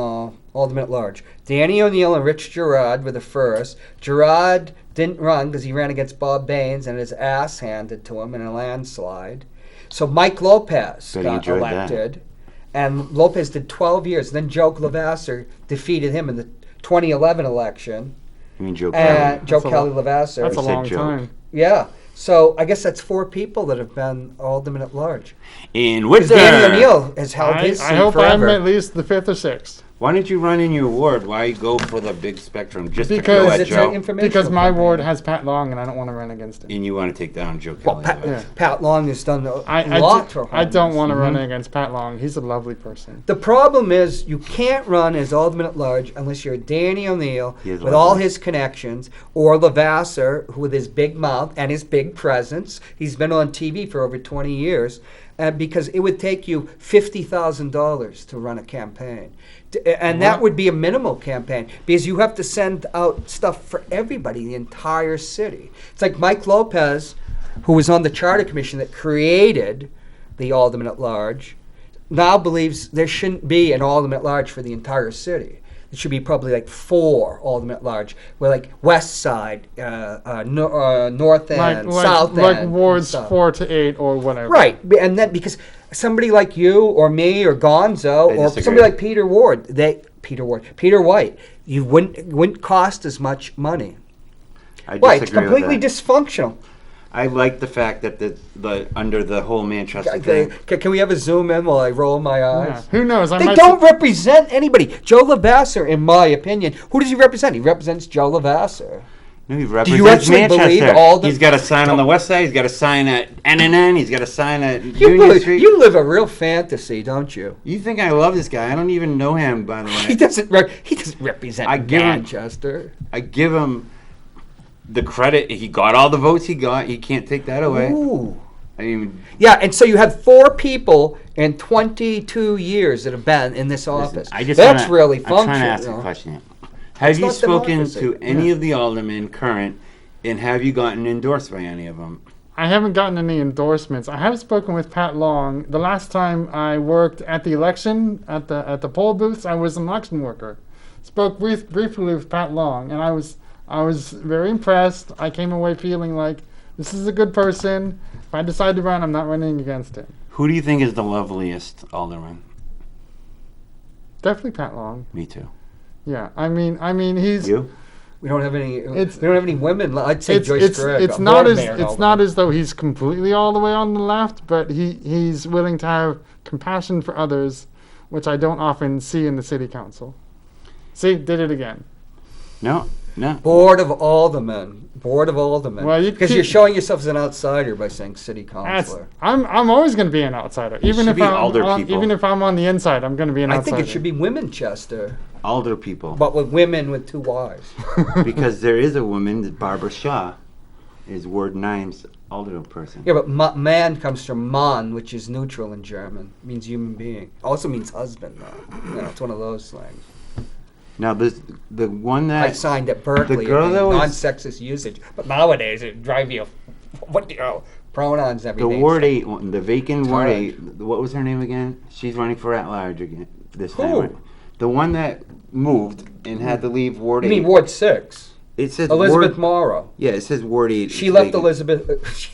Alderman-at-Large. Danny O'Neill and Rich Gerard were the first. Gerard didn't run because he ran against Bob Baines and his ass handed to him in a landslide. So Mike Lopez got elected. And Lopez did 12 years. Then Joe Levasseur defeated him in the 2011 election. You mean Joe Kelly? Joe Kelly Levasseur. That's a long time. Yeah. So I guess that's 4 people that have been Alderman-at-Large. In Winter. Danny O'Neill has held his seat I hope forever. I'm at least the 5th or 6th. Why didn't you run in your ward? Why go for the big spectrum? Just Because to go at it's Joe? an informational Because my campaign. ward has Pat Long, and I don't want to run against him. And you want to take down Joe Well, Kelly. Pat Long has done a I lot for I don't homeless. want to run against Pat Long. He's a lovely person. The problem is you can't run as Alderman-at-Large unless you're Danny O'Neill He is with all lovely. his connections, or Levasseur, who with his big mouth and his big presence. He's been on TV for over 20 years. because it would take you $50,000 to run a campaign. And that would be a minimal campaign because you have to send out stuff for everybody, the entire city. It's like Mike Lopez, who was on the Charter Commission that created the Alderman-at-Large, now believes there shouldn't be an Alderman-at-Large for the entire city. It should be probably like 4 Alderman-at-Large, where like West Side, North End, South End. Like wards 4 to 8 or whatever. Right, and then because somebody like you or me or Gonzo or somebody like Peter White, you wouldn't cost as much money. I disagree it's completely with that. dysfunctional. I like the fact that the under the whole Manchester thing. Can we have a zoom in while I roll my eyes? Yeah. Who knows? They don't represent anybody. Joe Lavasser, in my opinion, who does he represent? He represents Joe Lavasser. No, he Do represents you actually Manchester. believe all the? He's got a sign on the west side. He's got a sign at NNN. He's got a sign at You Union Street. you live a real fantasy, don't you? You think I love this guy? I don't even know him, by the way. He doesn't represent I give him- Manchester. I give him the credit. He got all the votes he got. He can't take that away. Ooh. I mean, Yeah, and so you have 4 people in 22 years that have been in this office. That's really I'm trying to functional. ask a question. Have you not spoken democracy. to any of the aldermen current, and have you gotten endorsed by any of them? I haven't gotten any endorsements. I have spoken with Pat Long. The last time I worked at the election at the poll booths, I was an election worker. Spoke briefly with Pat Long, and I was very impressed. I came away feeling like this is a good person. If I decide to run, I'm not running against him. Who do you think is the loveliest alderman? Definitely Pat Long. Me too. Yeah, I mean, he's. You? We don't have any. It's- we don't have any women. I'd say It's Joyce Gregg. it's a not board as mayor, it's not as though he's completely all the way on the left, but he's willing to have compassion for others, which I don't often see in the city council. See, did it again. No. Board of Aldermen. Well, you because keep- you're showing yourself as an outsider by saying city That's, councilor. I'm always going to be an outsider, even should if be alder people. even if I'm on the inside, I'm going to be an I outsider. think it should be Womenchester, Alder people. but with women with 2 Y's. Because there is a woman, Barbara Shaw, is Ward 9's alder person. Yeah, but man comes from Mann, which is neutral in German. Means human being. Also means husband, though. It's one of those slangs. Now, the one I that... signed at Berkeley, girl that was- non-sexist usage. But nowadays, it drive you, pronouns, everything. The Ward 8 one, the vacant Ward hard. 8, what was her name again? She's running for at-large again this Who? time. Right? The one that moved and had to leave Ward 8. You mean Ward 6? It says Elizabeth Ward, Morrow. Yeah, it says Ward 8. She is left vacant. Elizabeth.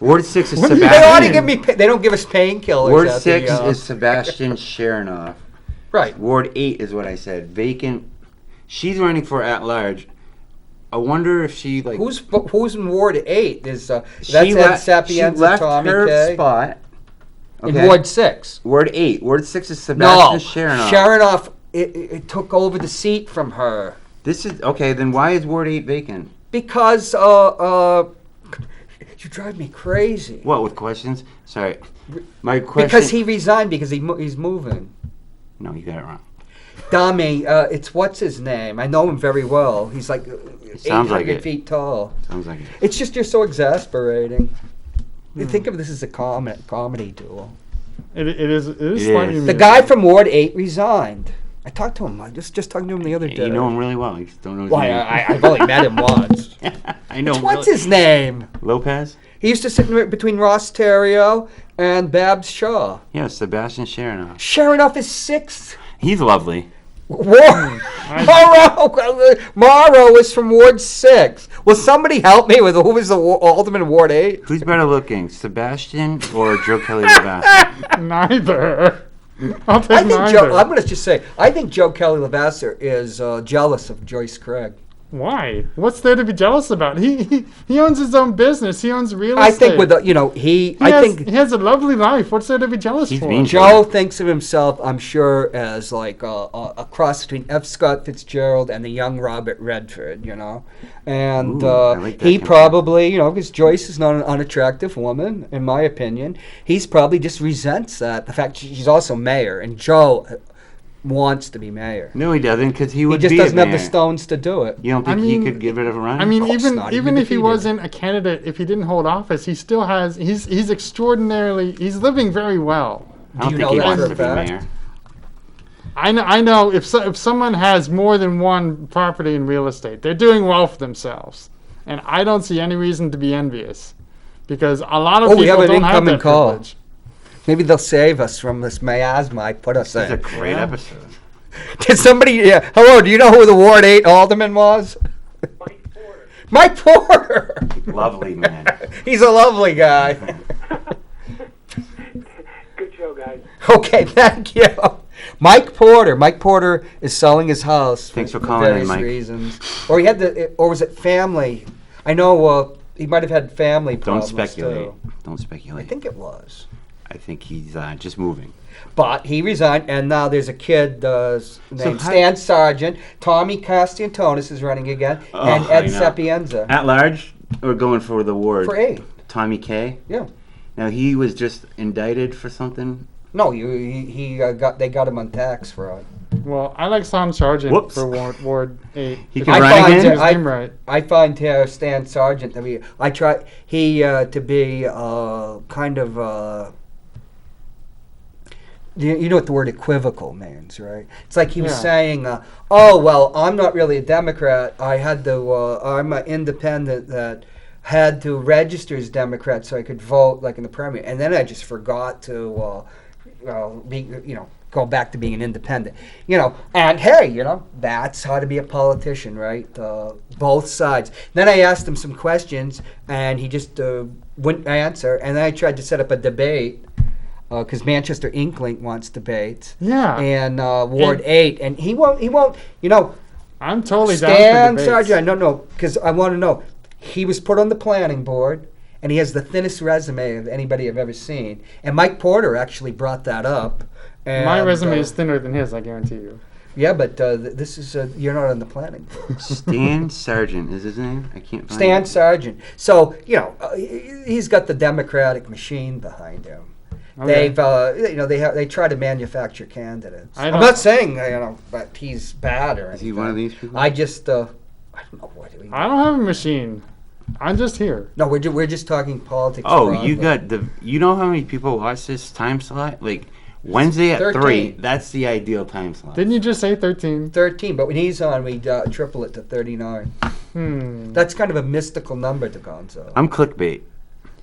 Ward 6 is They ought to Sebastian. give me. They don't give us painkillers. Ward at 6 the, is Sebastian Chernoff. right. Ward 8 is what I said. Vacant. She's running for at-large. I wonder if she, like... Who's in Ward 8? Is that's she Ed left, she Sapienza, left Tommy her K. spot. In Ward 6. Ward 8. Ward 6 is No, Sebastian Chernoff. Sharonoff. It took over the seat from her This is... Okay, then why is Ward 8 vacant? because you drive me crazy. What, with questions? Sorry. My question... Because he resigned because he's moving. No, you got it wrong. Dami, it's what's his name? I know him very well. He's like Sounds 800 like it. feet tall. Sounds like it. It's just you're so exasperating. You think of this as a comedy duel. It is It slightly is. The guy from Ward 8 resigned. I talked to him. I just talking to him the other day. You know him really well. You just don't know his Well, name. I've only met him once. I know him What's really- his name? Lopez? He used to sit between Ross Terrio and Babs Shaw. Yeah, Sebastian Chernoff. Sharonoff is 6th. He's lovely. Morrow is from Ward 6. Will somebody help me with who was the Alderman of Ward 8? Who's better looking, Sebastian or Joe Kelly Lavasser? Neither. I'll take I think neither. I'm going to just say, I think Joe Kelly Lavasser is jealous of Joyce Craig. Why? What's there to be jealous about? He owns his own business. He owns real estate. I think with the, he he has a lovely life. What's there to be jealous He's for? being Joe thinks of himself, I'm sure, as like a cross between F. Scott Fitzgerald and the young Robert Redford, And Ooh, I like that he comparison. probably, because Joyce is not an unattractive woman, in my opinion. He's probably just resents that. The fact she's also mayor. And Joe wants to be mayor. No, he doesn't, because he He would just be doesn't a have the mayor. stones to do it. You don't think I he mean, could give it a run? I mean, course even not. even He'd be if he defeated. wasn't a candidate, if he didn't hold office, he still has. He's extraordinarily. He's living very well. I don't you think know he that wants for to a be fact? mayor. I know if someone has more than one property in real estate, they're doing well for themselves, and I don't see any reason to be envious, because a lot of Oh, we people have an don't have incoming that call. privilege. Maybe they'll save us from this miasma I put us It's a in. great Yeah. episode. Did somebody? Yeah. Hello. Do you know who the Ward 8 alderman was? Mike Porter. Lovely man. He's a lovely guy. Good show, guys. Okay, thank you. Mike Porter. Mike Porter is selling his house Thanks for for calling in, various Mike. reasons. Or he had or was it family? I know he might have had family Don't problems speculate. too. Don't I speculate. think it was. I think he's just moving. But he resigned, and now there's a kid named how- Stan Sargent. Tommy Castiantonis is running again, Oh, and I Ed know. Sapienza At large, or going for the ward? for 8. Tommy K. Yeah. Now he was just indicted for something. No, they got him on tax fraud. Well, I like Sam Sargent Whoops. for Ward 8. He If can I run find again? his name right. I find Stan Sargent to be. I try to be kind of. You know what the word equivocal means, right? It's like he was Yeah. saying, "Oh well, I'm not really a Democrat. I had to. I'm an independent that had to register as Democrat so I could vote, like in the primary, and then I just forgot to be, go back to being an independent, And hey, that's how to be a politician, right? Both sides. Then I asked him some questions, and he just wouldn't answer. And then I tried to set up a debate. Because Manchester Inklink wants debates, Yeah. and Ward 8, and he won't. I'm totally down Stan for debates. Sargent, I don't know, because I want to know. He was put on the planning board, and he has the thinnest resume of anybody I've ever seen. And Mike Porter actually brought that up. And, My resume is thinner than his, I guarantee you. Yeah, but this is you're not on the planning board. Stan Sargent is his name. I can't find Stan it. Sargent. So he's got the Democratic machine behind him. Okay. They try to manufacture candidates. I I'm don't- not saying that he's bad or anything. Is he one of these people? I just I don't know what. I don't have a machine. I'm just here. No, we're just talking politics. Oh, broadly. you got the. You know how many people watch this time slot? Like Wednesday at 13. 3. That's the ideal time slot. Didn't you just say 13? 13, but when he's on, we triple it to 39. That's kind of a mystical number to Gonzo. I'm clickbait.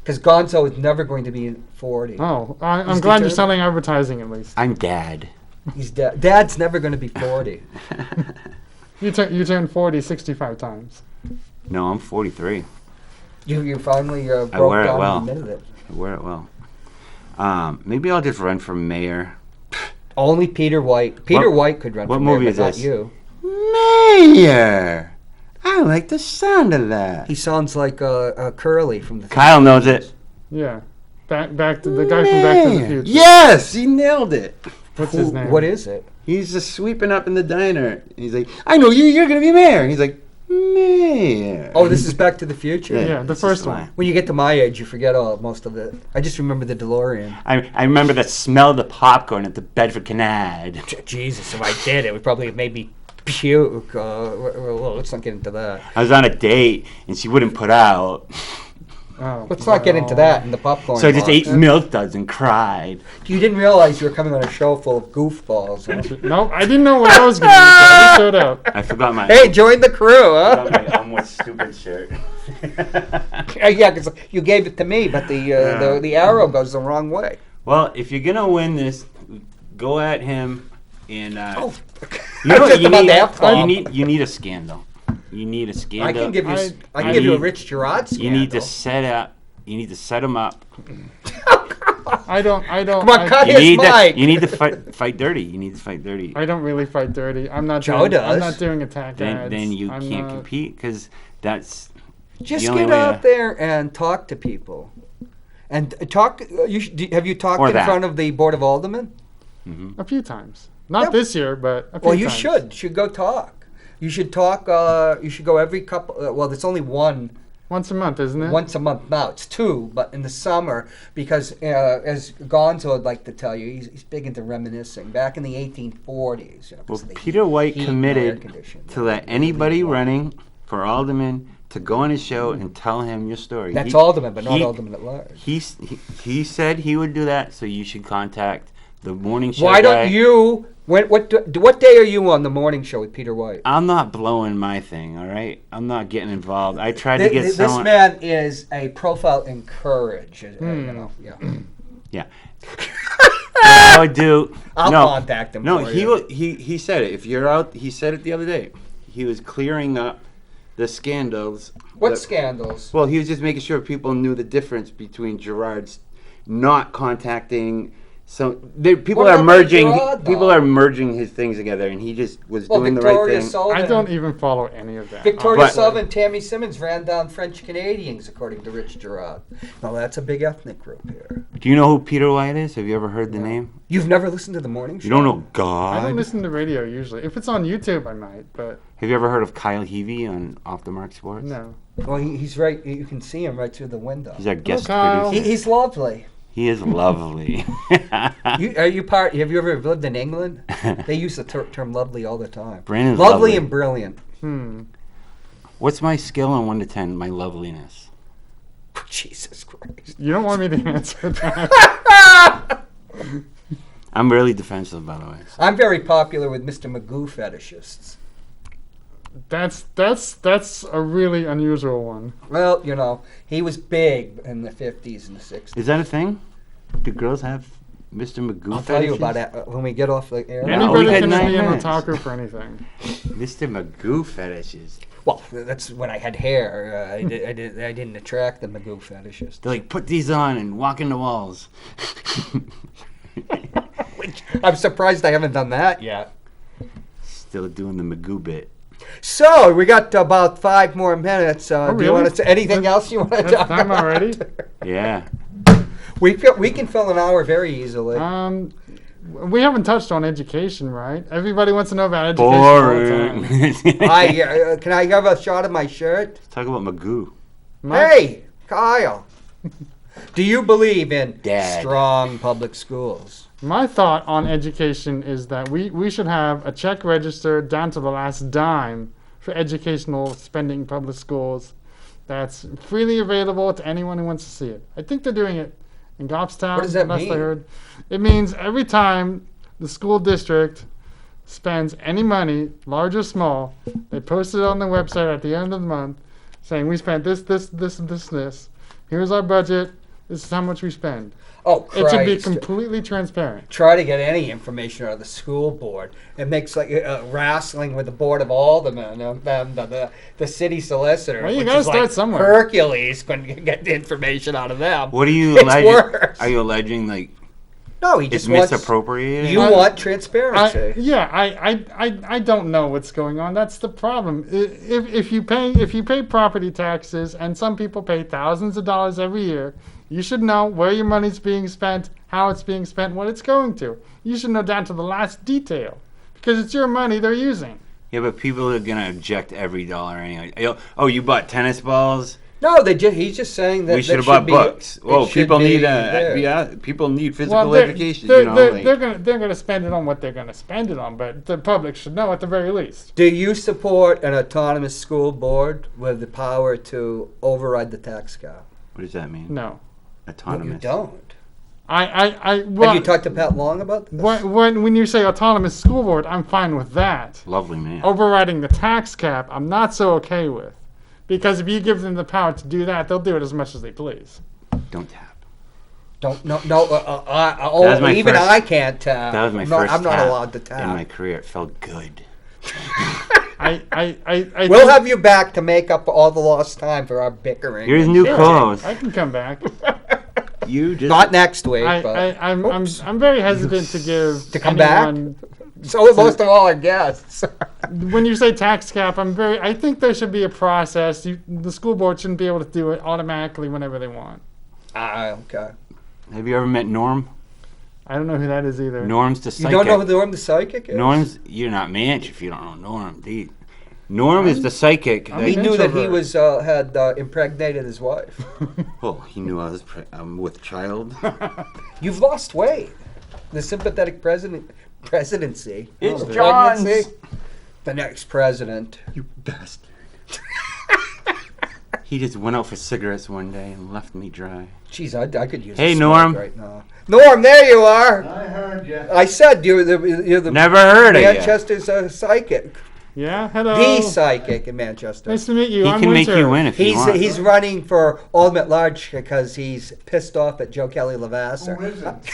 Because Gonzo is never going to be 40. Oh, I'm He's glad you're determined. selling advertising at least. I'm dad. He's Dad's never going to be 40. You turn 40 65 times. No, I'm 43. You finally broke wear it down well. and admitted it. I wear it well. Maybe I'll just run for mayor. Only Peter White. Peter What- White could run what for mayor, movie but is not this? you. Mayor. I like the sound of that. He sounds like Curly from the. Kyle knows it. Yeah. Back to the guy from Back to the Mayor. Future. Yes, he nailed it. What's his name? What is it? He's just sweeping up in the diner. He's like, I know you. You're gonna be mayor. And he's like, mayor. Oh, this is Back to the Future. Yeah, the this is first fine. one. When you get to my age, you forget most of it. I just remember the DeLorean. I remember the smell of the popcorn at the Bedford Canal. Jesus, if I did, it would probably have made me puke. Well, let's not get into that. I was on a date and she wouldn't put out, Oh, Let's not get into that in the popcorn. so I just box. ate milk duds and cried. You didn't realize you were coming on a show full of goofballs. Huh? Nope, I didn't know what I was going to do. I just showed up. I forgot my. Hey, join the crew, huh? forgot my Elmwood stupid shirt. Yeah, because you gave it to me, but the arrow goes the wrong way. Well, if you're gonna win this, go at him and. Oh, You know what just you about need? to F-bomb. You need a scandal. You need a scandal. I can give you. I I can give you a need- Rich Girard scandal. You need to set up. You need to set him up. I don't. Come on, cut You his need mic. to. You need to fight dirty. You need to fight dirty. I don't really fight dirty. I'm not. Joe doing, I'm does. not doing attack ads. Then you I'm can't not- compete because that's Just the only get way out to- there and talk to people, and talk. Have you talked Or in that. front of the Board of Aldermen? A few times. Not Yeah. this year, but a few Well, you times. should go talk. You should talk. You should go every couple. Well, there's only one Once a month, isn't it? Once a month now. It's 2, but in the summer, because as Gonzo would like to tell you, he's big into reminiscing. Back in the 1840s. Well, Peter White heat and air committed conditioning. to let anybody running for alderman to go on his show and tell him your story. That's Alderman, but not Alderman-at-Large. He said he would do that, so you should contact the morning show Why guy. don't you? What day are you on the morning show with Peter White? I'm not blowing my thing, all right? I'm not getting involved. I tried to get This someone. man is a profile in courage. You know, yeah. Yeah. I would do. I'll no, contact him. No, for he you. will. He said it. If you're out, he said it the other day. He was clearing up the scandals. What scandals? Well, he was just making sure people knew the difference between Gerard's not contacting. So people What are about merging. Gerard, People though? are merging his things together, and he just was doing the right Victoria thing. Sullivan. I don't even follow any of that. Victoria But- Sullivan and Tammy Simmons ran down French Canadians, according to Rich Gerard. Now that's a big ethnic group here. Do you know who Peter White is? Have you ever heard the name? You've never listened to the morning show? You don't know I don't God? listen to radio usually. If it's on YouTube, I might, but Have you ever heard of Kyle Heavey on Off the Mark Sports? no. Well, he's right. You can see him right through the window. He's our guest Kyle. producer. He's lovely. He is lovely. Have you ever lived in England? They use the term lovely all the time. Brandon's lovely lovely. and brilliant. What's my scale on 1 to 10? My loveliness. Jesus Christ. You don't want me to answer that. I'm really defensive, by the way. I'm very popular with Mr. Magoo fetishists. That's a really unusual one. Well, you know, he was big in the 50s and the 60s. Is that a thing? Do girls have Mr. Magoo I'll tell you fetishes? about it when we get off the air. No, Anybody we had can 9 be an minutes. otaku for anything. Mr. Magoo fetishes. Well, that's when I had hair. I didn't attract the Magoo fetishists. They're like, put these on and walk in the walls. I'm surprised I haven't done that yet. Still doing the Magoo bit. So we got about 5 more minutes. Do you really? want to say anything else you want to That's talk time about? already. Yeah. We can fill an hour very easily. We haven't touched on education, right? Everybody wants to know about education all the time. Boring. Can I have a shot of my shirt? Let's talk about Magoo. Hey, Kyle. Do you believe in Dad. strong public schools? My thought on education is that we should have a check register down to the last dime for educational spending in public schools that's freely available to anyone who wants to see it. I think they're doing it in Goffstown. What does that last I mean? heard. It means every time the school district spends any money, large or small, they post it on their website at the end of the month saying we spent this. Here's our budget. This is how much we spend. Oh, Christ. It should be completely transparent. Try to get any information out of the school board. It makes like wrestling with the board of aldermen and the city solicitor. Well, you which gotta is start like somewhere. Hercules couldn't get the information out of them. What are you It's alleging? worse. Are you alleging, like, No, he it's just wants. misappropriated? You want transparency. I don't know what's going on. That's the problem. If you pay property taxes, and some people pay thousands of dollars every year, you should know where your money's being spent, how it's being spent, what it's going to. You should know down to the last detail, because it's your money they're using. Yeah, but people are gonna object every dollar anyway. Oh, you bought tennis balls? No, he's just saying that We should have that bought be- books. it Well, should people be need there. people need physical they're, education. They're, You know, they're, like, they're gonna spend it on what they're gonna spend it on, but the public should know at the very least. Do you support an autonomous school board with the power to override the tax cap? what does that mean? No, Autonomous. No, you don't. Well, Have you talked to Pat Long about this? when you say autonomous school board, I'm fine with that. Lovely man. Overriding the tax cap, I'm not so okay with. Because if you give them the power to do that, they'll do it as much as they please. Don't tap. Don't no. That was my Even first- I can't tap. That was my first I'm not tap allowed to tap. in my career. It felt good. I We'll think- have you back to make up for all the lost time for our bickering. Here's new Sure, clothes. I can come back. You just Not next week, but I'm very hesitant to give To come back? anyone- so are most of all our guests. When you say tax cap, I think there should be a process. The school board shouldn't be able to do it automatically whenever they want. Okay. Have you ever met Norm? I don't know who that is either. Norm's the You psychic. don't know who Norm the psychic is? Norm's. You're not Manch if you don't know Norm, dude. Norm is the psychic. He that- knew that he introvert. was had impregnated his wife. Oh, he knew I was with child. You've lost weight. The sympathetic presidency. It's the John's. pregnancy. The next president. You bastard. He just went out for cigarettes one day and left me dry. Jeez, I could use. Hey, a smoke Norm. right now. Norm, there you are. I heard you. I said you're the Never heard of you. Manchester's psychic, Yeah, hello. the psychic in Manchester. Nice to meet you. He I'm can make Winter. you win if he He's wants. he's running for Alderman-at-Large because he's pissed off at Joe Kelly Lavasser. Who isn't?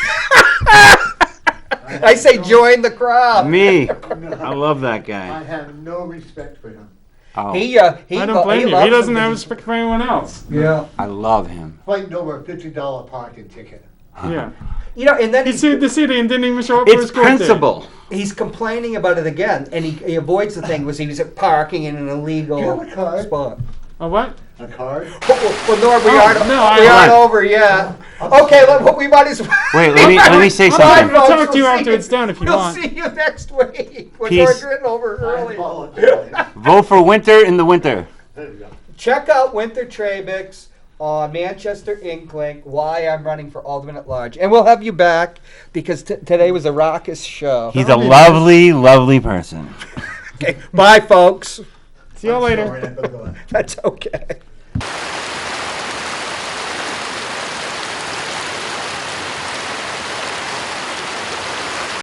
I say join the crowd. Me. No, I love that I guy. have no respect for him. Oh, He I don't blame you. He loves doesn't him. have respect for anyone else. Yeah. I love him. Fighting over a $50 parking ticket. Yeah. And then He sued the city and didn't even show up for It's his court date. principle. he's complaining about it again, and he avoids the thing was he was parking in an illegal Do you have a card? spot. A what? A card? Well, Norm, we Oh, aren't no, I- we aren't Hold on. over yet. Okay, we might as well. Wait, let me say Bye, something. folks. I'll talk to you We'll after see it's done if you we'll want. see you next week. We're Peace. getting over I early. apologize. Vote for Winter in the winter. There you go. Check out Winter Trabex on Manchester Inklink, why I'm running for Alderman-at-Large. And we'll have you back because today was a raucous show. He's a lovely, lovely person. Okay, bye, folks. See you I'm later. sorry, I forgot. That's okay.